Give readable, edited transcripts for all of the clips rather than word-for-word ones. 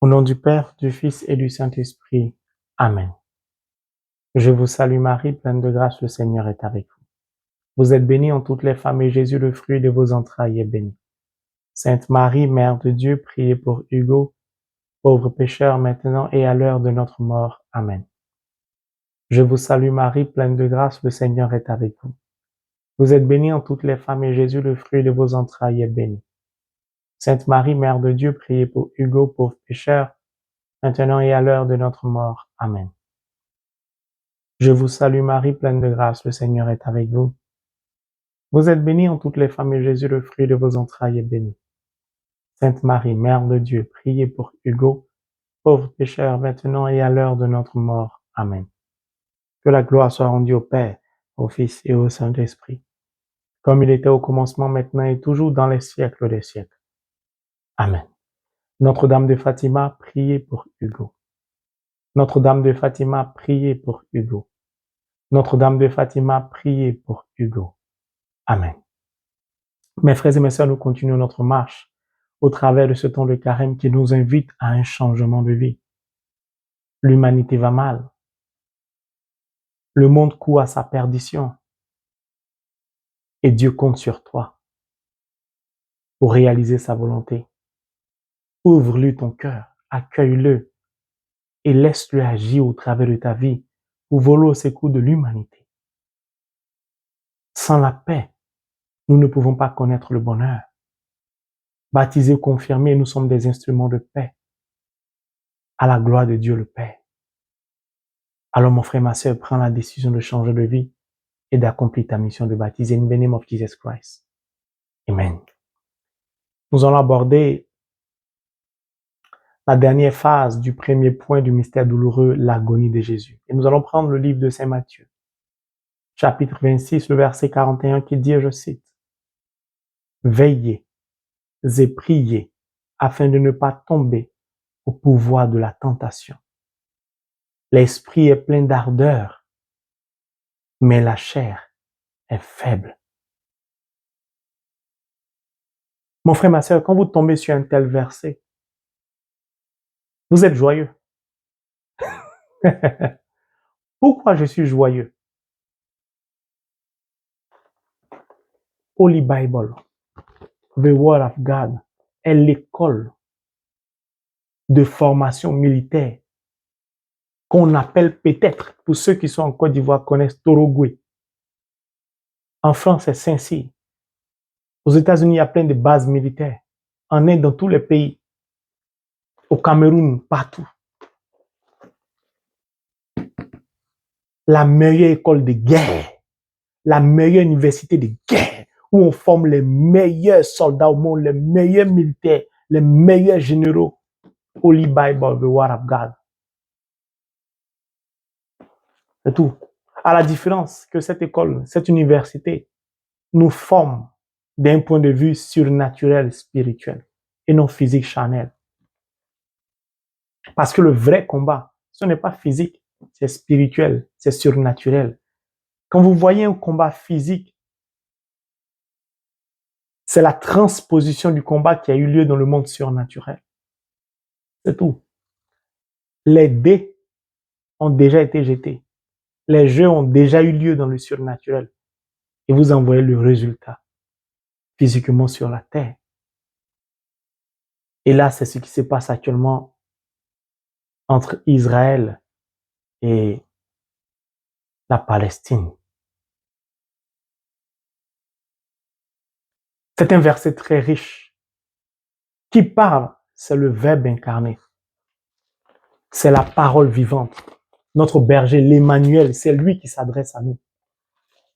Au nom du Père, du Fils et du Saint-Esprit. Amen. Je vous salue Marie, pleine de grâce, le Seigneur est avec vous. Vous êtes bénie en toutes les femmes et Jésus, le fruit de vos entrailles, est béni. Sainte Marie, Mère de Dieu, priez pour Hugo, pauvre pécheur, maintenant et à l'heure de notre mort. Amen. Je vous salue Marie, pleine de grâce, le Seigneur est avec vous. Vous êtes bénie en toutes les femmes et Jésus, le fruit de vos entrailles, est béni. Sainte Marie, Mère de Dieu, priez pour Hugo, pauvre pécheur, maintenant et à l'heure de notre mort. Amen. Je vous salue Marie, pleine de grâce, le Seigneur est avec vous. Vous êtes bénie en toutes les femmes et Jésus, le fruit de vos entrailles, est béni. Sainte Marie, Mère de Dieu, priez pour Hugo, pauvre pécheur, maintenant et à l'heure de notre mort. Amen. Que la gloire soit rendue au Père, au Fils et au Saint-Esprit, comme il était au commencement, maintenant et toujours dans les siècles des siècles. Amen. Notre-Dame de Fatima, priez pour Hugo. Notre-Dame de Fatima, priez pour Hugo. Notre-Dame de Fatima, priez pour Hugo. Amen. Mes frères et mes sœurs, nous continuons notre marche au travers de ce temps de carême qui nous invite à un changement de vie. L'humanité va mal. Le monde court à sa perdition. Et Dieu compte sur toi pour réaliser sa volonté. Ouvre-lui ton cœur, accueille-le et laisse-le agir au travers de ta vie pour voler au secours de l'humanité. Sans la paix, nous ne pouvons pas connaître le bonheur. Baptisés, confirmés, nous sommes des instruments de paix à la gloire de Dieu le Père. Alors mon frère, ma sœur, prends la décision de changer de vie et d'accomplir ta mission de baptiser. In the name of Jesus Christ. Amen. Nous allons aborder la dernière phase du premier point du mystère douloureux, l'agonie de Jésus. Et nous allons prendre le livre de Saint Matthieu, chapitre 26, le verset 41 qui dit, je cite, « Veillez et priez afin de ne pas tomber au pouvoir de la tentation. L'esprit est plein d'ardeur, mais la chair est faible. » Mon frère, ma sœur, quand vous tombez sur un tel verset, vous êtes joyeux. Pourquoi je suis joyeux? Holy Bible, the Word of God, est l'école de formation militaire qu'on appelle peut-être, pour ceux qui sont en Côte d'Ivoire, connaissent Torogwe. En France, c'est Saint-Cyr. Aux États-Unis, il y a plein de bases militaires. En Inde, dans tous les pays. Au Cameroun, partout. La meilleure école de guerre, la meilleure université de guerre, où on forme les meilleurs soldats au monde, les meilleurs militaires, les meilleurs généraux. Holy Bible, the Word of God. C'est tout. À la différence que cette école, cette université, nous forme d'un point de vue surnaturel, spirituel, et non physique, charnel. Parce que le vrai combat, ce n'est pas physique, c'est spirituel, c'est surnaturel. Quand vous voyez un combat physique, c'est la transposition du combat qui a eu lieu dans le monde surnaturel. C'est tout. Les dés ont déjà été jetés. Les jeux ont déjà eu lieu dans le surnaturel. Et vous envoyez le résultat physiquement sur la terre. Et là, c'est ce qui se passe actuellement entre Israël et la Palestine. C'est un verset très riche. Qui parle, c'est le Verbe incarné. C'est la parole vivante. Notre berger, l'Emmanuel, c'est lui qui s'adresse à nous.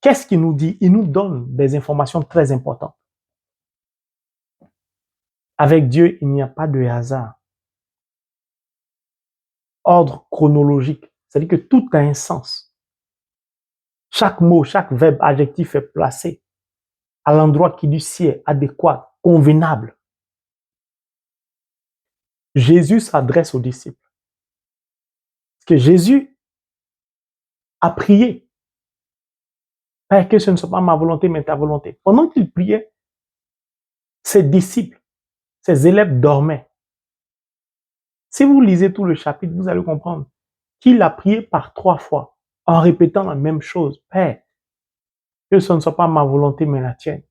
Qu'est-ce qu'il nous dit? Il nous donne des informations très importantes. Avec Dieu, il n'y a pas de hasard. Ordre chronologique, c'est-à-dire que tout a un sens. Chaque mot, chaque verbe, adjectif est placé à l'endroit qui lui sied, adéquat, convenable. Jésus s'adresse aux disciples. Parce que Jésus a prié. Père, que ce ne soit pas ma volonté, mais ta volonté. Pendant qu'il priait, ses disciples, ses élèves dormaient. Si vous lisez tout le chapitre, vous allez comprendre qu'il a prié par 3 fois en répétant la même chose. Père, que ce ne soit pas ma volonté, mais la tienne.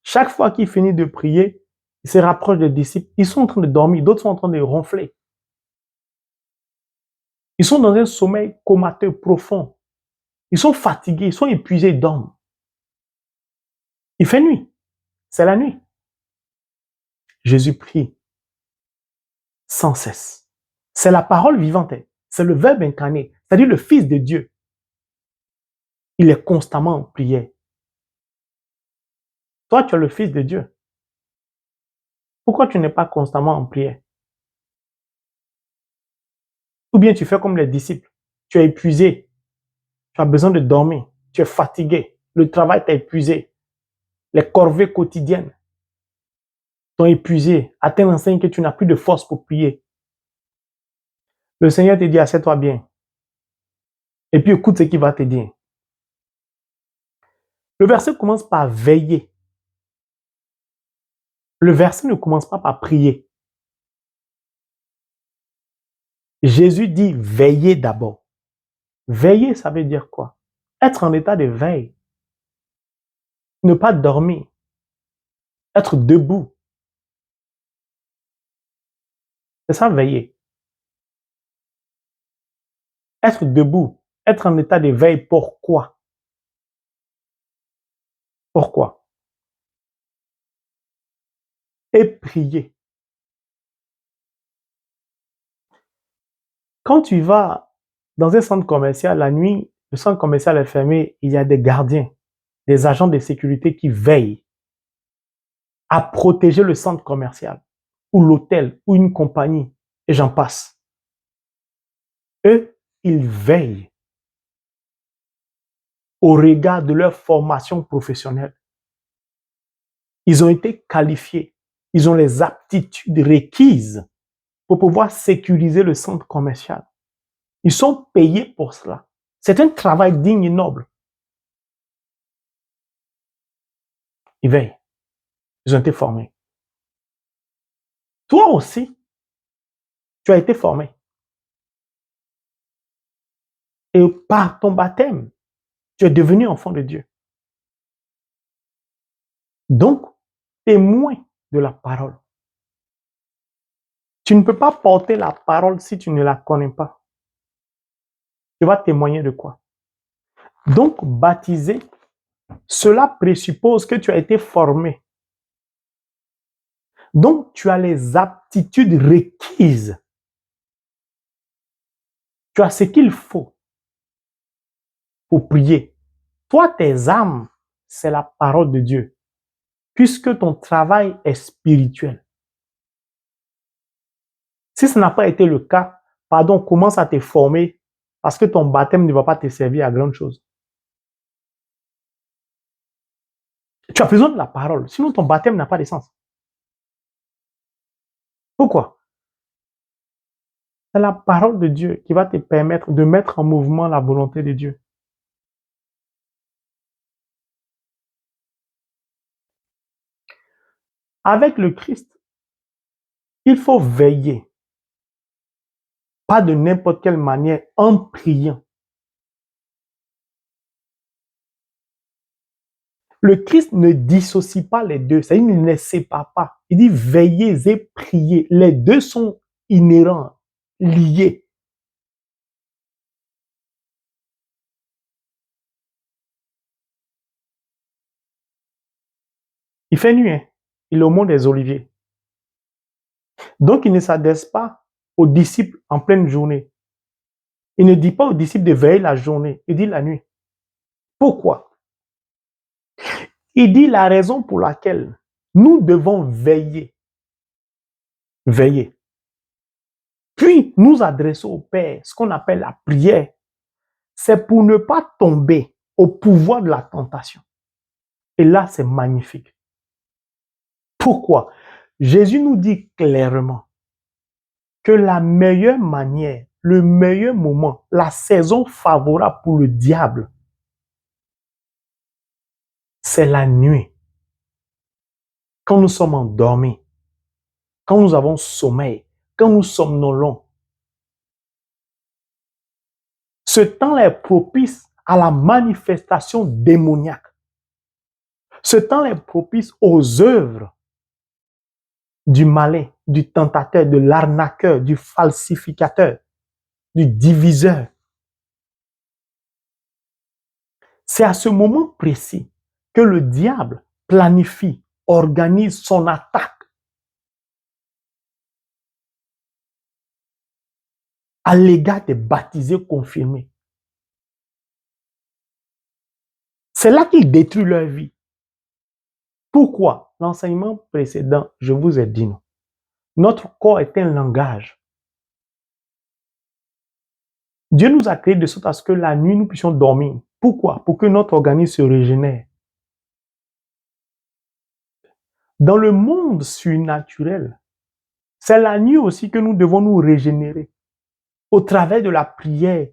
Chaque fois qu'il finit de prier, il se rapproche des disciples. Ils sont en train de dormir, d'autres sont en train de ronfler. Ils sont dans un sommeil comateux profond. Ils sont fatigués, ils sont épuisés, ils dorment. Il fait nuit. C'est la nuit. Jésus prie sans cesse. C'est la parole vivante. C'est le Verbe incarné, c'est-à-dire le Fils de Dieu. Il est constamment en prière. Toi, tu es le Fils de Dieu. Pourquoi tu n'es pas constamment en prière? Ou bien tu fais comme les disciples. Tu es épuisé. Tu as besoin de dormir. Tu es fatigué. Le travail t'a épuisé. Les corvées quotidiennes t'ont épuisé à telle enseigne que tu n'as plus de force pour prier. Le Seigneur te dit, assieds-toi bien. Et puis écoute ce qu'il va te dire. Le verset commence par veiller. Le verset ne commence pas par prier. Jésus dit veiller d'abord. Veiller, ça veut dire quoi? Être en état de veille. Ne pas dormir. Être debout. C'est ça, veiller. Être debout. Être en état de veille. Pourquoi? Pourquoi? Et prier. Quand tu vas dans un centre commercial la nuit, le centre commercial est fermé, il y a des gardiens, des agents de sécurité qui veillent à protéger le centre commercial ou l'hôtel ou une compagnie, et j'en passe. Eux, ils veillent au regard de leur formation professionnelle. Ils ont été qualifiés, ils ont les aptitudes requises pour pouvoir sécuriser le centre commercial. Ils sont payés pour cela. C'est un travail digne et noble. Ils veillent. Ils ont été formés. Toi aussi, tu as été formé. Et par ton baptême, tu es devenu enfant de Dieu. Donc, témoin de la parole. Tu ne peux pas porter la parole si tu ne la connais pas. Tu vas témoigner de quoi? Donc, baptiser, cela présuppose que tu as été formé. Donc, tu as les aptitudes requises. Tu as ce qu'il faut pour prier. Toi, tes âmes, c'est la parole de Dieu, puisque ton travail est spirituel. Si ce n'a pas été le cas, pardon, commence à te former parce que ton baptême ne va pas te servir à grande chose. Tu as besoin de la parole, sinon ton baptême n'a pas de sens. Pourquoi? C'est la parole de Dieu qui va te permettre de mettre en mouvement la volonté de Dieu. Avec le Christ, il faut veiller, pas de n'importe quelle manière, en priant. Le Christ ne dissocie pas les deux, c'est-à-dire il ne les sépare pas. Il dit veillez et priez. Les deux sont inhérents, liés. Il fait nuit, hein? Il est au mont des Oliviers. Donc il ne s'adresse pas aux disciples en pleine journée. Il ne dit pas aux disciples de veiller la journée, il dit la nuit. Pourquoi? Il dit la raison pour laquelle nous devons veiller. Veiller. Puis nous adresser au Père, ce qu'on appelle la prière. C'est pour ne pas tomber au pouvoir de la tentation. Et là, c'est magnifique. Pourquoi? Jésus nous dit clairement que la meilleure manière, le meilleur moment, la saison favorable pour le diable, c'est la nuit. Quand nous sommes endormis, quand nous avons sommeil, quand nous somnolons. Ce temps-là est propice à la manifestation démoniaque. Ce temps-là est propice aux œuvres du malin, du tentateur, de l'arnaqueur, du falsificateur, du diviseur. C'est à ce moment précis que le diable planifie, organise son attaque à l'égard des baptisés confirmés. C'est là qu'il détruit leur vie. Pourquoi? L'enseignement précédent, je vous ai dit non. Notre corps est un langage. Dieu nous a créés de sorte à ce que la nuit, nous puissions dormir. Pourquoi? Pour que notre organisme se régénère. Dans le monde surnaturel, c'est la nuit aussi que nous devons nous régénérer au travers de la prière,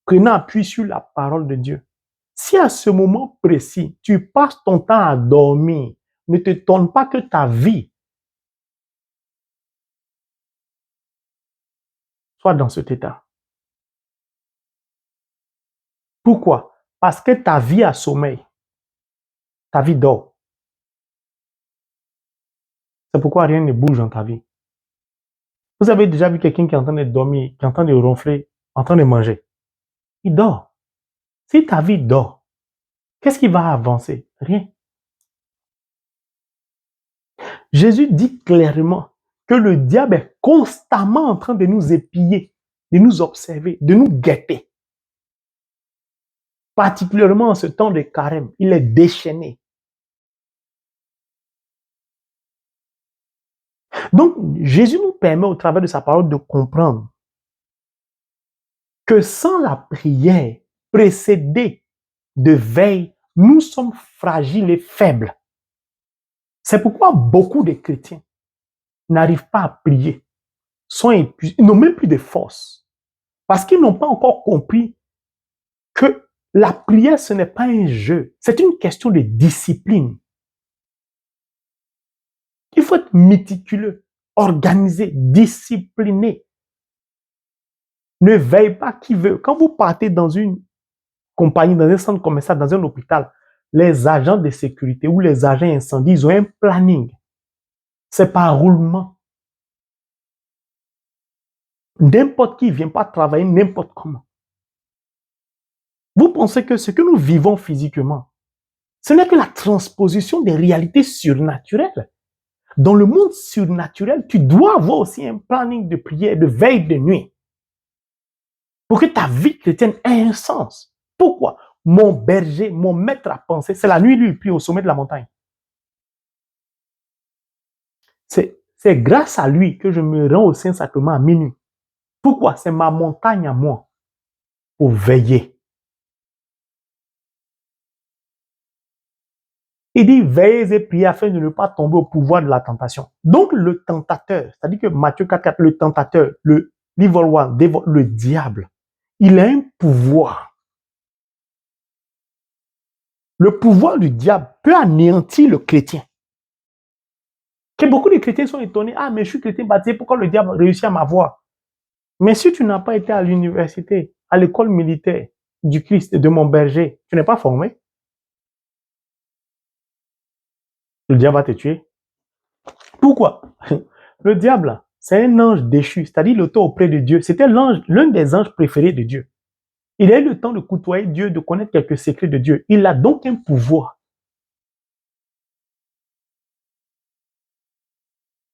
prenant appui sur la parole de Dieu. Si à ce moment précis, tu passes ton temps à dormir, ne te donne pas que ta vie soit dans cet état. Pourquoi? Parce que ta vie a sommeil. Ta vie dort. C'est pourquoi rien ne bouge dans ta vie. Vous avez déjà vu quelqu'un qui est en train de dormir, qui est en train de ronfler, en train de manger. Il dort. Si ta vie dort, qu'est-ce qui va avancer? Rien. Jésus dit clairement que le diable est constamment en train de nous épier, de nous observer, de nous guetter. Particulièrement en ce temps de carême, il est déchaîné. Donc, Jésus nous permet au travers de sa parole de comprendre que sans la prière précédée de veille, nous sommes fragiles et faibles. C'est pourquoi beaucoup de chrétiens n'arrivent pas à prier, sont épuisés, ils n'ont même plus de force, parce qu'ils n'ont pas encore compris que la prière, ce n'est pas un jeu, c'est une question de discipline. Il faut être méticuleux, organisé, discipliné. Ne veille pas qui veut. Quand vous partez dans une compagnie, dans un centre commercial, dans un hôpital, les agents de sécurité ou les agents incendies, ils ont un planning. C'est par roulement. N'importe qui ne vient pas travailler n'importe comment. Vous pensez que ce que nous vivons physiquement, ce n'est que la transposition des réalités surnaturelles. Dans le monde surnaturel, tu dois avoir aussi un planning de prière, de veille de nuit, pour que ta vie chrétienne ait un sens. Pourquoi? Mon berger, mon maître à penser, c'est la nuit, lui, il prie au sommet de la montagne. C'est grâce à lui que je me rends au Saint-Sacrement à minuit. Pourquoi? C'est ma montagne à moi, pour veiller. Il dit, veillez et priez afin de ne pas tomber au pouvoir de la tentation. Donc, le tentateur, c'est-à-dire que Matthieu 4, le tentateur, le evil one, le diable, il a un pouvoir. Le pouvoir du diable peut anéantir le chrétien. Que beaucoup de chrétiens sont étonnés. Ah, mais je suis chrétien baptisé, pourquoi le diable réussit à m'avoir? Mais si tu n'as pas été à l'université, à l'école militaire du Christ et de mon berger, tu n'es pas formé, le diable va te tuer. Pourquoi? Le diable, c'est un ange déchu, c'est-à-dire il était auprès de Dieu. C'était l'un des anges préférés de Dieu. Il a eu le temps de côtoyer Dieu, de connaître quelques secrets de Dieu. Il a donc un pouvoir.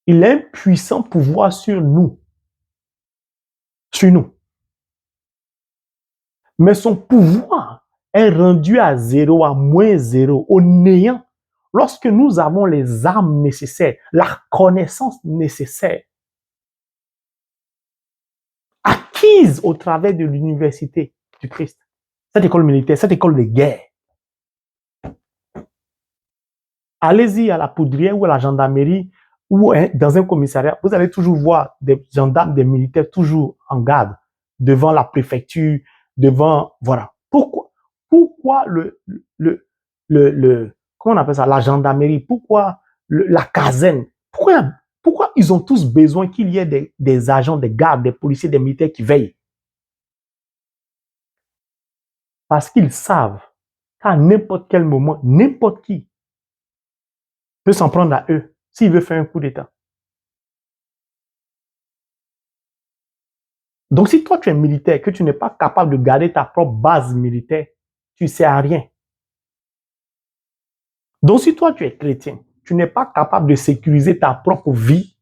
Il a un puissant pouvoir sur nous. Sur nous. Mais son pouvoir est rendu à zéro, à moins zéro, au néant, lorsque nous avons les armes nécessaires, la connaissance nécessaire, acquise au travers de l'université du Christ. Cette école militaire, cette école de guerre. Allez-y à la poudrière ou à la gendarmerie ou dans un commissariat, vous allez toujours voir des gendarmes, des militaires toujours en garde devant la préfecture, devant, voilà. Pourquoi comment on appelle ça, la gendarmerie? Pourquoi la caserne? Pourquoi ils ont tous besoin qu'il y ait des agents, des gardes, des policiers, des militaires qui veillent? Parce qu'ils savent qu'à n'importe quel moment, n'importe qui peut s'en prendre à eux s'il veut faire un coup d'État. Donc, si toi, tu es militaire, que tu n'es pas capable de garder ta propre base militaire, tu ne sers à rien. Donc, si toi, tu es chrétien, tu n'es pas capable de sécuriser ta propre vie,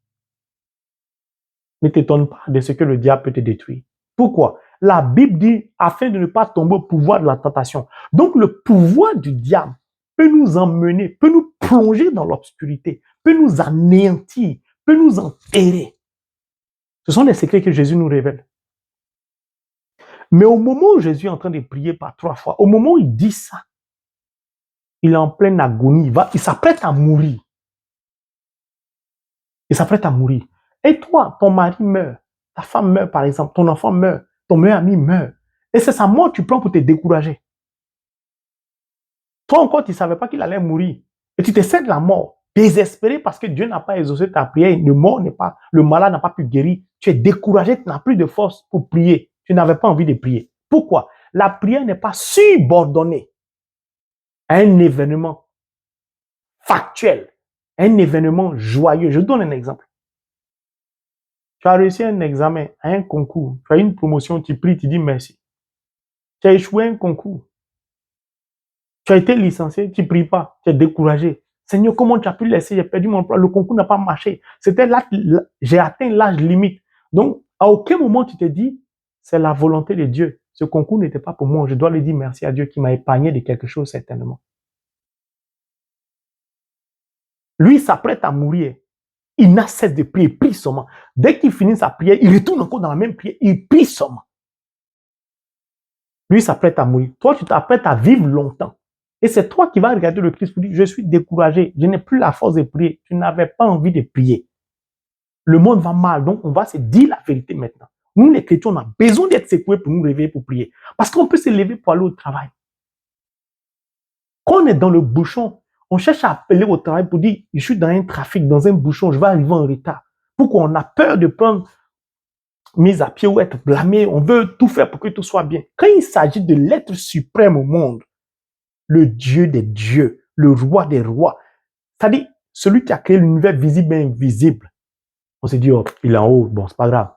ne t'étonne pas de ce que le diable peut te détruire. Pourquoi? La Bible dit, afin de ne pas tomber au pouvoir de la tentation. Donc, le pouvoir du diable peut nous emmener, peut nous plonger dans l'obscurité, peut nous anéantir, peut nous enterrer. Ce sont des secrets que Jésus nous révèle. Mais au moment où Jésus est en train de prier par 3 fois, au moment où il dit ça, il est en pleine agonie, il s'apprête à mourir. Il s'apprête à mourir. Et toi, ton mari meurt, ta femme meurt par exemple, ton enfant meurt, ton meilleur ami meurt. Et c'est sa mort que tu prends pour te décourager. Toi encore, tu ne savais pas qu'il allait mourir. Et tu te cèdes la mort, désespéré parce que Dieu n'a pas exaucé ta prière, le malade n'a pas pu guérir. Tu es découragé, tu n'as plus de force pour prier. Tu n'avais pas envie de prier. Pourquoi? La prière n'est pas subordonnée à un événement factuel, un événement joyeux. Je donne un exemple. Tu as réussi un examen, un concours, tu as une promotion, tu pries, tu dis merci. Tu as échoué un concours. Tu as été licencié, tu ne pries pas, tu es découragé. Seigneur, comment tu as pu laisser, j'ai perdu mon emploi, le concours n'a pas marché. C'était là, j'ai atteint l'âge limite. Donc, à aucun moment tu te dis, c'est la volonté de Dieu. Ce concours n'était pas pour moi. Je dois lui dire merci à Dieu qui m'a épargné de quelque chose, certainement. Lui s'apprête à mourir. Il n'a cesse de prier, il prie seulement. Dès qu'il finit sa prière, il retourne encore dans la même prière, il prie seulement. Lui s'apprête à mourir. Toi, tu t'apprêtes à vivre longtemps. Et c'est toi qui vas regarder le Christ pour dire, je suis découragé, je n'ai plus la force de prier. Tu n'avais pas envie de prier. Le monde va mal, donc on va se dire la vérité maintenant. Nous, les chrétiens, on a besoin d'être secoués pour nous réveiller pour prier. Parce qu'on peut se lever pour aller au travail. Quand on est dans le bouchon, on cherche à appeler au travail pour dire, je suis dans un trafic, dans un bouchon, je vais arriver en retard. Pourquoi on a peur de prendre mise à pied ou être blâmé, on veut tout faire pour que tout soit bien. Quand il s'agit de l'être suprême au monde, le Dieu des dieux, le roi des rois, c'est-à-dire celui qui a créé l'univers visible et invisible, on se dit, oh, il est en haut, bon, c'est pas grave.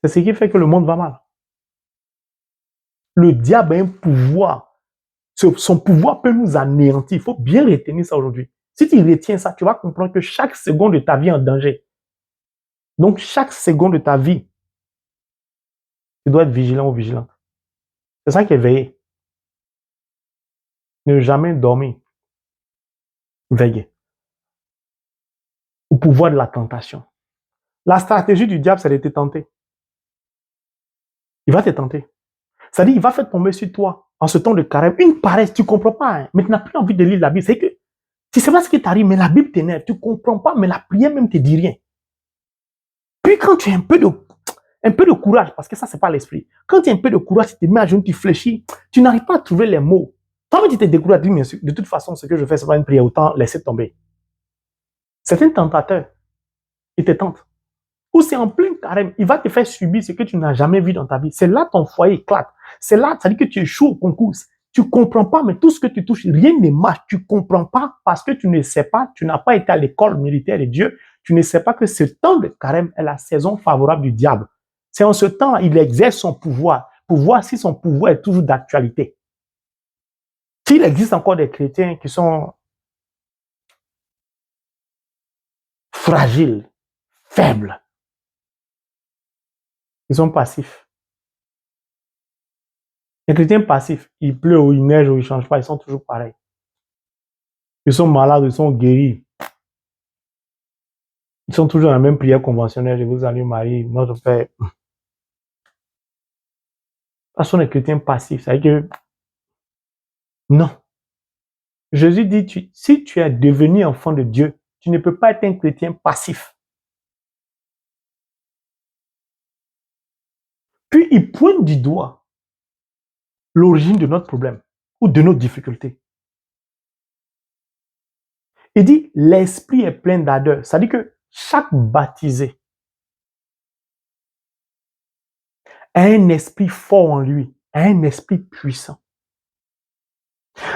C'est ce qui fait que le monde va mal. Le diable a un pouvoir. Son pouvoir peut nous anéantir. Il faut bien retenir ça aujourd'hui. Si tu retiens ça, tu vas comprendre que chaque seconde de ta vie est en danger. Donc, chaque seconde de ta vie, tu dois être vigilant ou vigilante. C'est ça qui est veiller. Ne jamais dormir. Veiller. Au pouvoir de la tentation. La stratégie du diable, c'est de te tenter. Il va te tenter. C'est-à-dire, il va faire tomber sur toi, en ce temps de carême, une paresse, tu ne comprends pas, hein, mais tu n'as plus envie de lire la Bible. C'est que tu ne sais pas ce qui t'arrive, mais la Bible t'énerve. Tu ne comprends pas, mais la prière même te dit rien. Puis quand tu as un peu de courage, parce que ça, ce n'est pas l'esprit. Quand tu as un peu de courage, tu te mets à genoux, tu fléchis, tu n'arrives pas à trouver les mots. Toi-même, tu te décourages, tu dis, mais de toute façon, ce que je fais, ce n'est pas une prière, autant laisser tomber. C'est un tentateur. Il te tente. Ou c'est en plein carême, il va te faire subir ce que tu n'as jamais vu dans ta vie. C'est là ton foyer éclate. C'est là, ça dit que tu échoues au concours. Tu ne comprends pas, mais tout ce que tu touches, rien ne marche. Tu ne comprends pas parce que tu ne sais pas, tu n'as pas été à l'école militaire de Dieu. Tu ne sais pas que ce temps de carême est la saison favorable du diable. C'est en ce temps, il exerce son pouvoir pour voir si son pouvoir est toujours d'actualité. S'il existe encore des chrétiens qui sont fragiles, faibles, ils sont passifs. Les chrétiens passifs, il pleut ou il neige ou il ne change pas, ils sont toujours pareils. Ils sont malades, ils sont guéris. Ils sont toujours dans la même prière conventionnelle. Je vous salue Marie, notre Père. Ce sont les chrétiens passifs. C'est-à-dire que non. Jésus dit, si tu es devenu enfant de Dieu, tu ne peux pas être un chrétien passif. Puis il pointe du doigt l'origine de notre problème ou de nos difficultés. Il dit, l'esprit est plein d'ardeur. Ça dit que chaque baptisé a un esprit fort en lui, a un esprit puissant.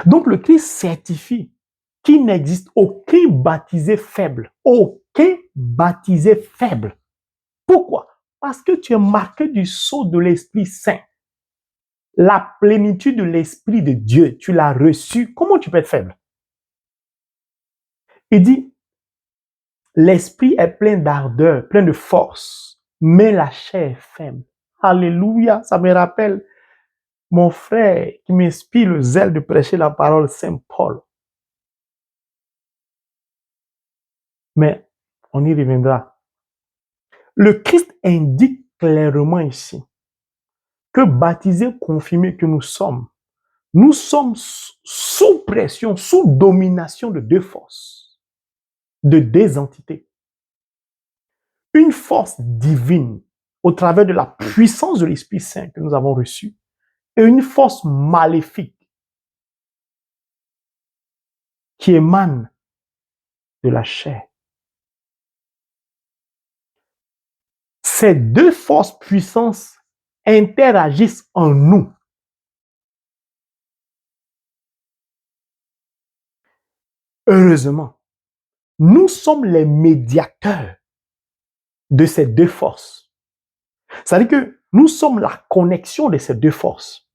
Donc le Christ certifie qu'il n'existe aucun baptisé faible. Aucun baptisé faible. Pourquoi? Parce que tu es marqué du sceau de l'Esprit Saint. La plénitude de l'Esprit de Dieu, tu l'as reçu. Comment tu peux être faible? Il dit, l'Esprit est plein d'ardeur, plein de force, mais la chair est faible. Alléluia, ça me rappelle mon frère qui m'inspire le zèle de prêcher la parole, Saint Paul. Mais on y reviendra. Le Christ indique clairement ici que baptisés confirmés que nous sommes sous pression, sous domination de deux forces, de deux entités. Une force divine au travers de la puissance de l'Esprit Saint que nous avons reçue et une force maléfique qui émane de la chair. Ces deux forces puissances interagissent en nous. Heureusement, nous sommes les médiateurs de ces deux forces. C'est-à-dire que nous sommes la connexion de ces deux forces.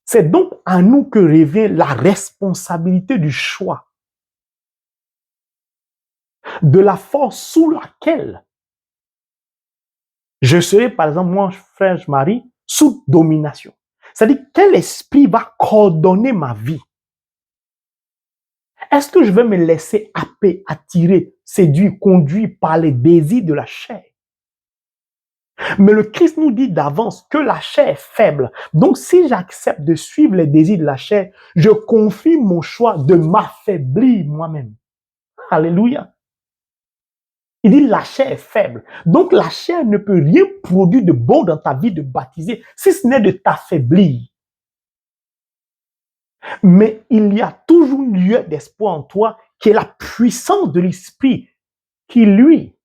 C'est donc à nous que revient la responsabilité du choix de la force sous laquelle je serai, par exemple, moi, frère Marie, sous domination. C'est-à-dire, quel esprit va coordonner ma vie? Est-ce que je vais me laisser happer, attirer, séduire, conduire par les désirs de la chair? Mais le Christ nous dit d'avance que la chair est faible. Donc, si j'accepte de suivre les désirs de la chair, je confie mon choix de m'affaiblir moi-même. Alléluia. Il dit la chair est faible. Donc, la chair ne peut rien produire de bon dans ta vie de baptisé, si ce n'est de t'affaiblir. Mais il y a toujours une lieu d'espoir en toi qui est la puissance de l'Esprit qui, lui,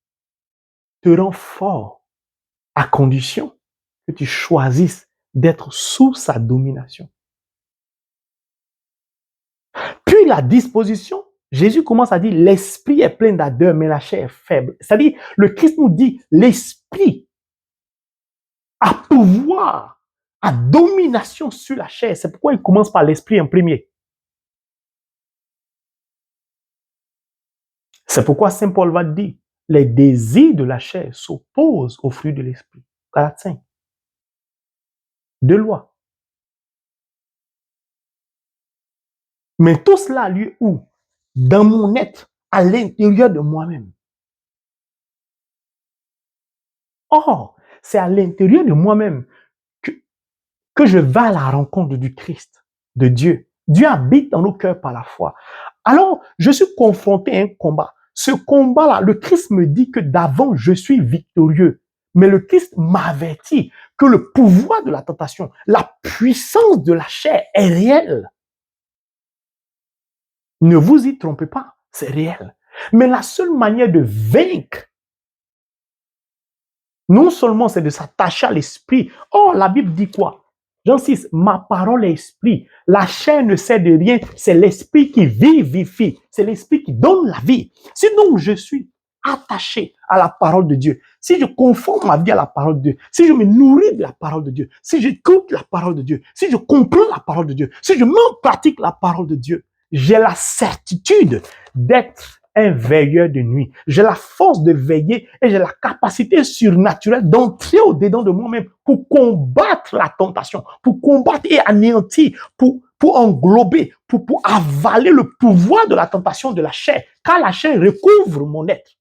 te rend fort à condition que tu choisisses d'être sous sa domination. Puis la disposition, Jésus commence à dire, l'esprit est plein d'ardeur, mais la chair est faible. C'est-à-dire, le Christ nous dit, l'esprit a pouvoir, a domination sur la chair. C'est pourquoi il commence par l'esprit en premier. C'est pourquoi Saint Paul va dire, les désirs de la chair s'opposent aux fruits de l'esprit. Galates 5. Deux lois. Mais tout cela a lieu où? Dans mon être, à l'intérieur de moi-même. Or, c'est à l'intérieur de moi-même que je vais à la rencontre du Christ, de Dieu. Dieu habite dans nos cœurs par la foi. Alors, je suis confronté à un combat. Ce combat-là, le Christ me dit que d'avant, je suis victorieux. Mais le Christ m'avertit que le pouvoir de la tentation, la puissance de la chair est réelle. Ne vous y trompez pas, c'est réel. Mais la seule manière de vaincre, non seulement c'est de s'attacher à l'esprit. Oh, la Bible dit quoi? Jean 6, ma parole est esprit. La chair ne sert de rien, c'est l'esprit qui vivifie. C'est l'esprit qui donne la vie. Si donc je suis attaché à la parole de Dieu, si je conforme ma vie à la parole de Dieu, si je me nourris de la parole de Dieu, si j'écoute la parole de Dieu, si je comprends la parole de Dieu, si je mets en pratique la parole de Dieu, j'ai la certitude d'être un veilleur de nuit. J'ai la force de veiller et j'ai la capacité surnaturelle d'entrer au-dedans de moi-même pour combattre la tentation, pour combattre et anéantir, pour englober, pour avaler le pouvoir de la tentation de la chair, car la chair recouvre mon être.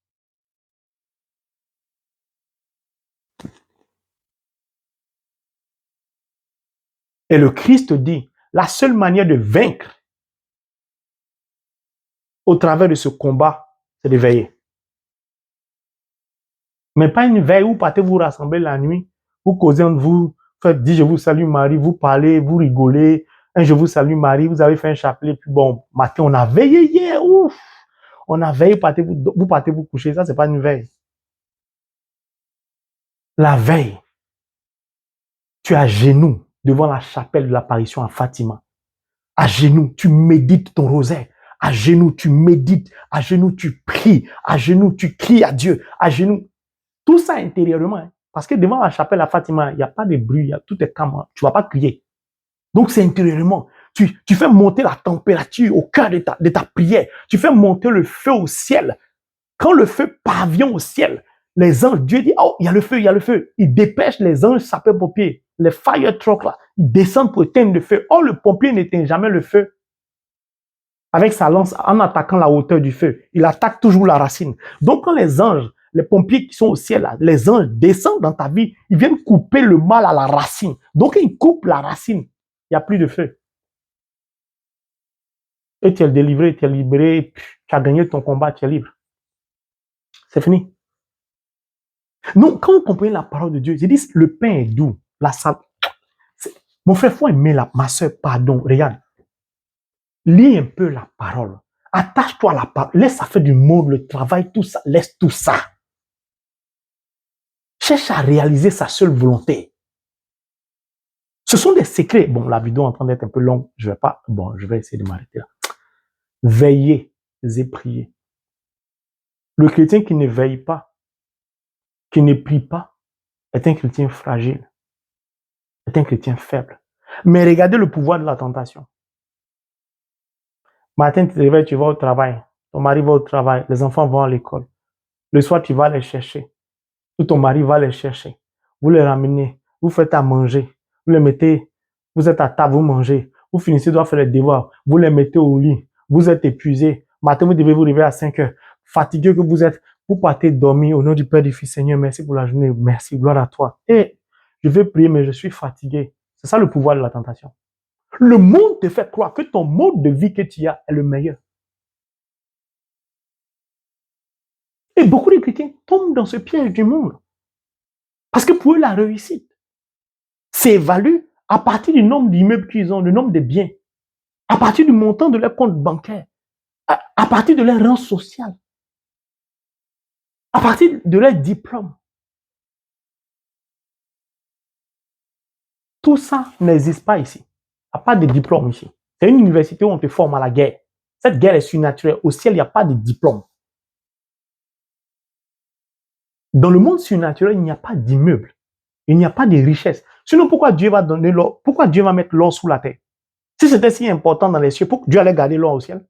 Et le Christ dit, la seule manière de vaincre au travers de ce combat, c'est de veiller. Mais pas une veille où partez vous rassembler la nuit, vous causez entre vous, faites dire je vous salue Marie, vous parlez, vous rigolez, Je vous salue Marie, vous avez fait un chapelet, puis bon, matin, on a veillé hier, ouf, on a veillé, vous partez vous coucher, ça, c'est pas une veille. La veille, tu es à genoux devant la chapelle de l'apparition à Fatima. À genoux, tu médites ton rosaire. À genoux, tu médites. À genoux, tu pries. À genoux, tu cries à Dieu. À genoux. Tout ça intérieurement. Hein. Parce que devant la chapelle à Fatima, il n'y a pas de bruit, tout est calme. Tu ne vas pas crier. Donc, c'est intérieurement. Tu fais monter la température au cœur de ta prière. Tu fais monter le feu au ciel. Quand le feu parvient au ciel, les anges, Dieu dit, oh, il y a le feu, il y a le feu. Il dépêche les anges sapeurs-pompiers, les fire trucks là. Ils descendent pour éteindre le feu. Oh, le pompier n'éteint jamais le feu avec sa lance en attaquant la hauteur du feu. Il attaque toujours la racine. Donc, quand les anges, les pompiers qui sont au ciel, là, les anges descendent dans ta vie, ils viennent couper le mal à la racine. Donc, ils coupent la racine. Il n'y a plus de feu. Et tu es délivré, tu es libéré, tu as gagné ton combat, tu es libre. C'est fini. Non, quand vous comprenez la parole de Dieu, je dis, le pain est doux, la salle. Mon frère, il faut aimer ma soeur, pardon, regarde. Lis un peu la parole. Attache-toi à la parole. Laisse ça faire du monde, le travail, tout ça. Laisse tout ça. Cherche à réaliser sa seule volonté. Ce sont des secrets. Bon, la vidéo est en train d'être un peu longue. Je vais essayer de m'arrêter là. Veillez et priez. Le chrétien qui ne veille pas, qui ne prie pas, est un chrétien fragile, est un chrétien faible. Mais regardez le pouvoir de la tentation. Matin, tu te réveilles, tu vas au travail. Ton mari va au travail, les enfants vont à l'école. Le soir, tu vas les chercher. Ou ton mari va les chercher. Vous les ramenez, vous faites à manger. Vous les mettez, vous êtes à table, vous mangez. Vous finissez de faire les devoirs. Vous les mettez au lit. Vous êtes épuisé. Matin, vous devez vous réveiller à 5 heures. Fatigué que vous êtes, vous partez dormir au nom du Père et du Fils. Seigneur, merci pour la journée. Merci, gloire à toi. Et je vais prier, mais je suis fatigué. C'est ça le pouvoir de la tentation. Le monde te fait croire que ton mode de vie que tu as est le meilleur. Et beaucoup de chrétiens tombent dans ce piège du monde. Parce que pour eux, la réussite s'évalue à partir du nombre d'immeubles qu'ils ont, du nombre de biens, à partir du montant de leur compte bancaire, à partir de leur rang social, à partir de leur diplôme. Tout ça n'existe pas ici. Il n'y a pas de diplôme ici. C'est une université où on te forme à la guerre. Cette guerre est surnaturelle. Au ciel, il n'y a pas de diplôme. Dans le monde surnaturel, il n'y a pas d'immeuble. Il n'y a pas de richesse. Sinon, pourquoi Dieu va donner l'or? Pourquoi Dieu va mettre l'or sous la terre? Si c'était si important dans les cieux, pourquoi Dieu allait garder l'or au ciel?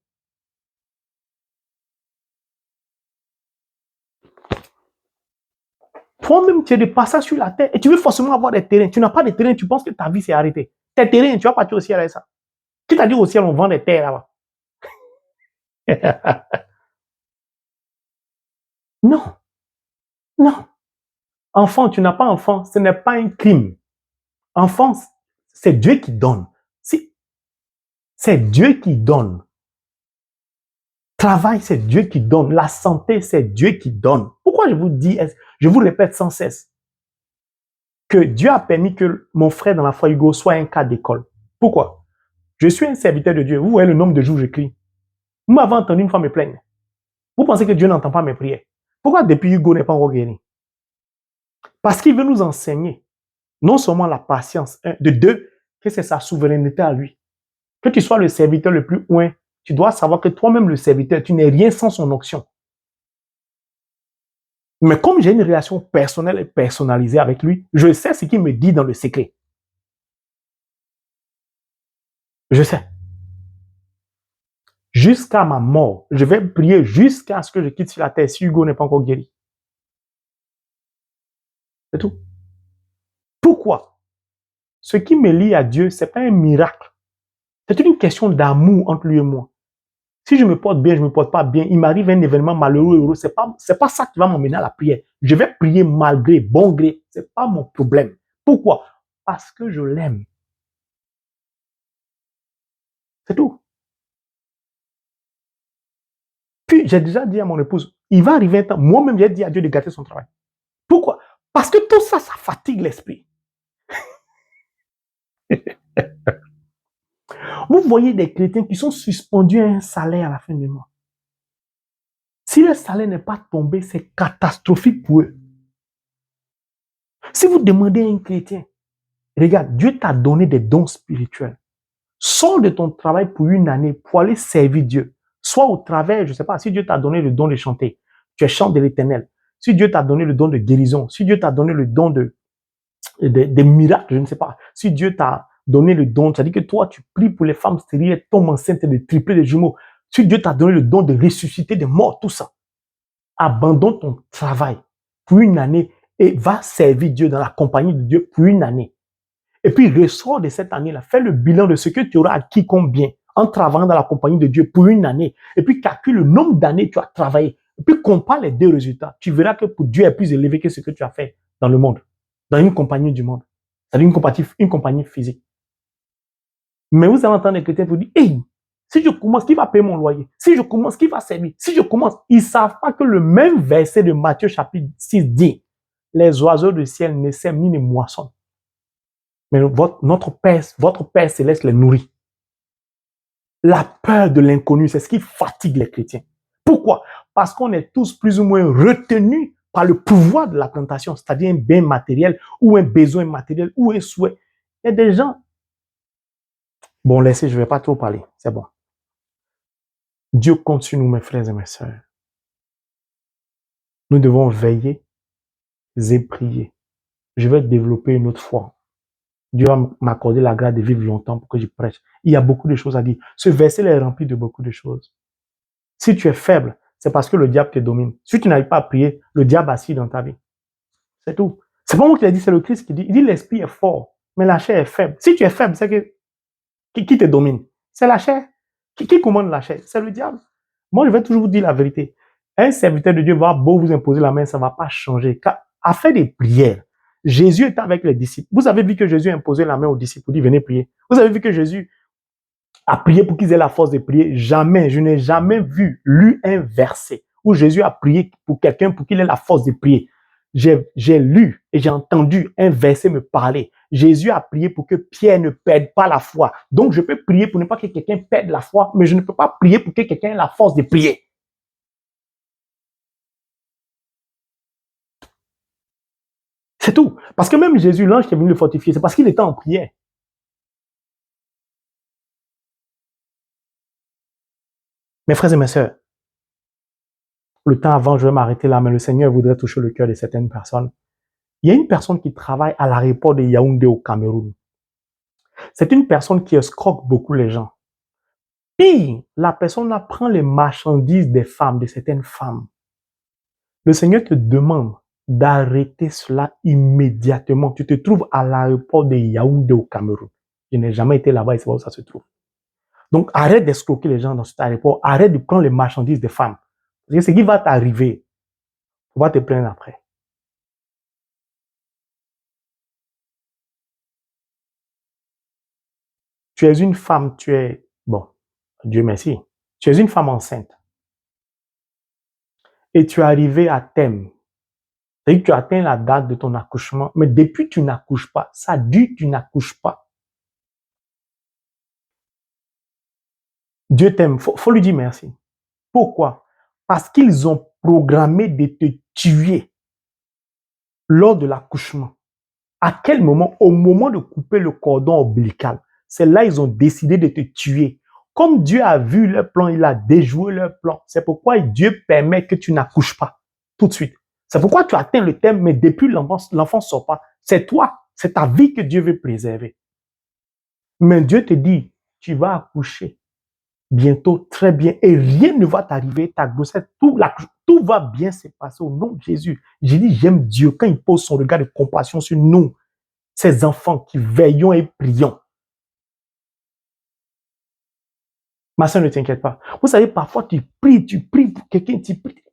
Toi-même, tu es de passage sur la terre et tu veux forcément avoir des terrains. Tu n'as pas de terrain, tu penses que ta vie s'est arrêtée. Tes terrains, tu vas partir au ciel avec ça. Qui t'a dit au ciel, on vend des terres là-bas? Non, non. Enfant, tu n'as pas enfant, ce n'est pas un crime. Enfant, c'est Dieu qui donne. Si, c'est Dieu qui donne. Travail, c'est Dieu qui donne. La santé, c'est Dieu qui donne. Pourquoi je vous dis, je vous répète sans cesse, que Dieu a permis que mon frère dans la foi Hugo soit un cas d'école. Pourquoi? Je suis un serviteur de Dieu. Vous voyez le nombre de jours où j'écris. Vous m'avez entendu une fois me plaindre. Vous pensez que Dieu n'entend pas mes prières? Pourquoi depuis Hugo n'est pas encore guéri? Parce qu'il veut nous enseigner non seulement la patience, de deux, que c'est sa souveraineté à lui. Que tu sois le serviteur le plus loin, tu dois savoir que toi-même le serviteur, tu n'es rien sans son onction. Mais comme j'ai une relation personnelle et personnalisée avec lui, je sais ce qu'il me dit dans le secret. Je sais. Jusqu'à ma mort, je vais prier jusqu'à ce que je quitte sur la terre si Hugo n'est pas encore guéri. C'est tout. Pourquoi? Ce qui me lie à Dieu, ce n'est pas un miracle. C'est une question d'amour entre lui et moi. Si je me porte bien, je ne me porte pas bien, il m'arrive un événement malheureux, heureux, c'est pas ça qui va m'emmener à la prière. Je vais prier malgré, bon gré. Ce n'est pas mon problème. Pourquoi? Parce que je l'aime. C'est tout. Puis, j'ai déjà dit à mon épouse, il va arriver un temps, moi-même, j'ai dit à Dieu de gâter son travail. Pourquoi? Parce que tout ça, ça fatigue l'esprit. Vous voyez des chrétiens qui sont suspendus à un salaire à la fin du mois. Si le salaire n'est pas tombé, c'est catastrophique pour eux. Si vous demandez à un chrétien, regarde, Dieu t'a donné des dons spirituels. Sors de ton travail pour une année pour aller servir Dieu. Soit au travers, je ne sais pas, si Dieu t'a donné le don de chanter, tu es chant de l'Éternel. Si Dieu t'a donné le don de guérison, si Dieu t'a donné le don de miracles, je ne sais pas. Si Dieu t'a donné le don, c'est-à-dire que toi, tu pries pour les femmes stériles, tombent enceintes de triplés de jumeaux. Si Dieu t'a donné le don de ressusciter des morts, tout ça, abandonne ton travail pour une année et va servir Dieu dans la compagnie de Dieu pour une année. Et puis, ressors de cette année-là, fais le bilan de ce que tu auras acquis comme bien en travaillant dans la compagnie de Dieu pour une année. Et puis, calcule le nombre d'années que tu as travaillé. Et puis, compare les deux résultats. Tu verras que pour Dieu est plus élevé que ce que tu as fait dans le monde, dans une compagnie du monde. C'est-à-dire une compagnie physique. Mais vous allez entendre les chrétiens vous dire, hey, si je commence, qui va payer mon loyer? Si je commence, qui va servir? Si je commence, ils ne savent pas que le même verset de Matthieu chapitre 6 dit, les oiseaux du ciel ne sèment ni ne moissonnent. Mais votre Père céleste les nourrit. La peur de l'inconnu, c'est ce qui fatigue les chrétiens. Pourquoi? Parce qu'on est tous plus ou moins retenus par le pouvoir de la tentation, c'est-à-dire un bien matériel ou un besoin matériel ou un souhait. Il y a des gens... Bon, laissez, je ne vais pas trop parler. C'est bon. Dieu compte sur nous, mes frères et mes sœurs. Nous devons veiller et prier. Je vais développer une autre foi. Dieu va m'accorder la grâce de vivre longtemps pour que je prêche. Il y a beaucoup de choses à dire. Ce verset est rempli de beaucoup de choses. Si tu es faible, c'est parce que le diable te domine. Si tu n'arrives pas à prier, le diable assis dans ta vie. C'est tout. C'est pas moi qui l'ai dit, c'est le Christ qui dit. Il dit l'esprit est fort, mais la chair est faible. Si tu es faible, c'est que qui te domine? C'est la chair. Qui commande la chair? C'est le diable. Moi, je vais toujours vous dire la vérité. Un serviteur de Dieu va beau vous imposer la main, ça ne va pas changer. Car à faire des prières, Jésus était avec les disciples. Vous avez vu que Jésus a imposé la main aux disciples pour dire venez prier. Vous avez vu que Jésus a prié pour qu'ils aient la force de prier. Jamais, je n'ai jamais lu un verset où Jésus a prié pour quelqu'un pour qu'il ait la force de prier. J'ai lu et j'ai entendu un verset me parler. Jésus a prié pour que Pierre ne perde pas la foi. Donc, je peux prier pour ne pas que quelqu'un perde la foi, mais je ne peux pas prier pour que quelqu'un ait la force de prier. C'est tout. Parce que même Jésus, l'ange qui est venu le fortifier, c'est parce qu'il était en prière. Mes frères et mes sœurs, le temps avant, je vais m'arrêter là, mais le Seigneur voudrait toucher le cœur de certaines personnes. Il y a une personne qui travaille à l'aéroport de Yaoundé au Cameroun. C'est une personne qui escroque beaucoup les gens. Puis, la personne là prend les marchandises des femmes, de certaines femmes. Le Seigneur te demande d'arrêter cela immédiatement. Tu te trouves à l'aéroport de Yaoundé au Cameroun. Je n'ai jamais été là-bas et c'est pas où ça se trouve. Donc, arrête d'escroquer les gens dans cet aéroport. Arrête de prendre les marchandises des femmes. Parce que ce qui va t'arriver, on va te plaindre après. Tu es une femme, bon, Dieu merci, tu es une femme enceinte. Et tu es arrivé à terme. C'est-à-dire que tu as atteint la date de ton accouchement, mais depuis tu n'accouches pas. Ça dit tu n'accouches pas. Dieu t'aime, faut lui dire merci. Pourquoi? Parce qu'ils ont programmé de te tuer lors de l'accouchement. À quel moment? Au moment de couper le cordon ombilical. C'est là ils ont décidé de te tuer. Comme Dieu a vu leur plan, il a déjoué leur plan. C'est pourquoi Dieu permet que tu n'accouches pas tout de suite. C'est pourquoi tu atteins le terme, mais depuis l'enfant ne sort pas. C'est toi, c'est ta vie que Dieu veut préserver. Mais Dieu te dit, tu vas accoucher bientôt, très bien, et rien ne va t'arriver, ta grossesse, tout va bien se passer au nom de Jésus. J'ai dit, j'aime Dieu quand il pose son regard de compassion sur nous, ces enfants qui veillons et prions. Ma soeur, ne t'inquiète pas. Vous savez, parfois, tu pries pour quelqu'un, tu pries.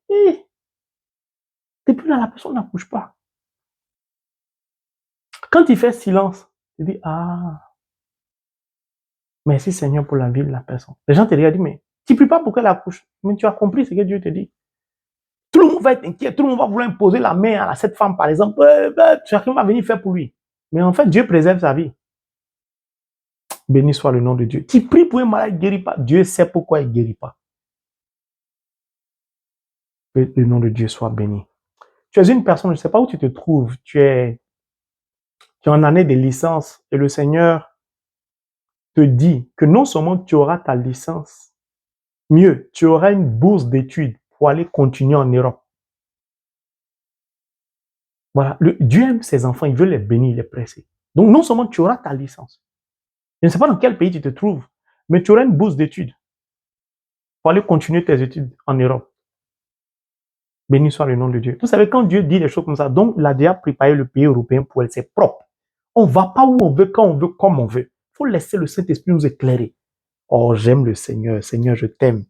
Depuis là, la personne n'accouche pas. Quand il fait silence, tu dis, ah, merci Seigneur pour la vie de la personne. Les gens te regardent, mais tu ne pries pas pour qu'elle accouche. Mais tu as compris ce que Dieu te dit. Tout le monde va être inquiet, tout le monde va vouloir imposer la main à cette femme, par exemple. Chacun va venir faire pour lui. Mais en fait, Dieu préserve sa vie. Béni soit le nom de Dieu. Tu pries pour un malade, il ne guérit pas. Dieu sait pourquoi il ne guérit pas. Que le nom de Dieu soit béni. Tu es une personne, je ne sais pas où tu te trouves, tu es en année de licence et le Seigneur te dit que non seulement tu auras ta licence, mieux, tu auras une bourse d'études pour aller continuer en Europe. Voilà, Dieu aime ses enfants, il veut les bénir, les presser. Donc non seulement tu auras ta licence, je ne sais pas dans quel pays tu te trouves, mais tu auras une bourse d'études pour aller continuer tes études en Europe. Béni soit le nom de Dieu. Vous savez, quand Dieu dit des choses comme ça, donc il a déjà préparé le pays européen pour elle, c'est propre. On ne va pas où on veut, quand on veut, comme on veut. Il faut laisser le Saint-Esprit nous éclairer. Oh, j'aime le Seigneur. Seigneur, je t'aime.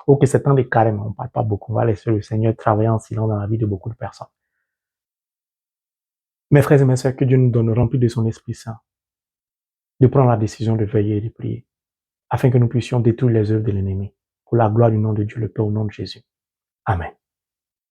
Ok, c'est temps de carême. On ne parle pas beaucoup. On va laisser le Seigneur travailler en silence dans la vie de beaucoup de personnes. Mes frères et mes sœurs, que Dieu nous donne, rempli de son Esprit Saint, de prendre la décision de veiller et de prier, afin que nous puissions détruire les œuvres de l'ennemi, pour la gloire du nom de Dieu, le Père, au nom de Jésus. Amen.